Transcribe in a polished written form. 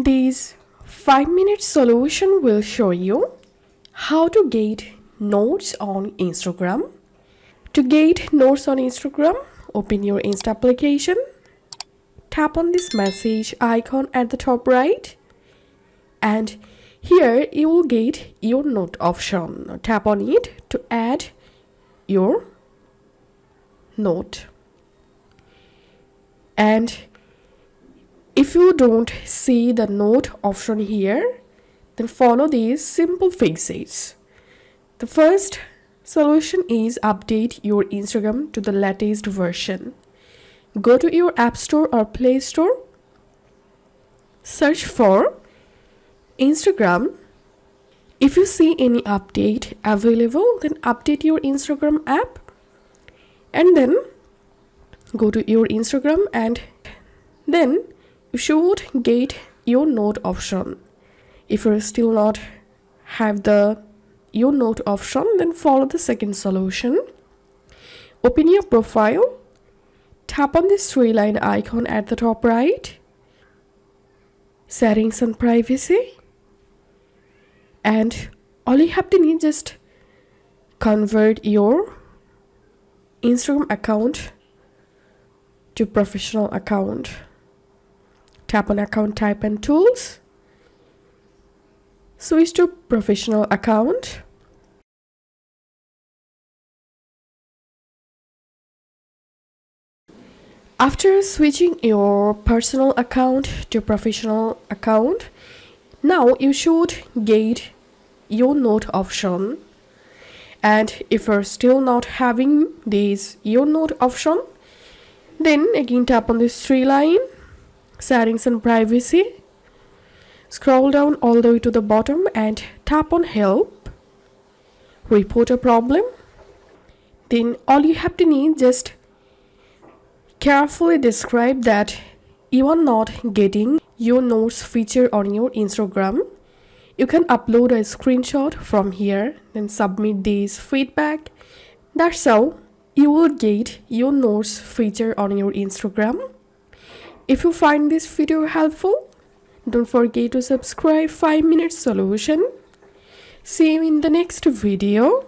This 5-minute solution will show you how to get notes on Instagram. To get notes on Instagram, open your Insta application. Tap on this message icon at the top right. And here you will get your note option. Tap on it to add your note. And if you don't see the note option here, then follow these simple fixes. The first solution is update your Instagram to the latest version. Go to your App Store or Play Store. Search for Instagram. If you see any update available, then update your Instagram app. And then go to your Instagram and then you should get your note option. If you still not have your note option, then follow the second solution. Open your profile. Tap on this three-line icon at the top right. Settings and privacy. And all you have to need just convert your Instagram account to professional account. Tap on account type and tools. Switch to professional account. After switching your personal account to professional account, now you should get your note option. And if you're still not having this your note option, then again tap on this three line, settings and privacy. Scroll down all the way to the bottom and tap on help. Report a problem. Then all you have to need just carefully describe that you are not getting your notes feature on your Instagram. You can upload a screenshot from here, then submit this feedback. That's how you will get your notes feature on your Instagram. If you find this video helpful, don't forget to subscribe 5-minute solution. See you in the next video.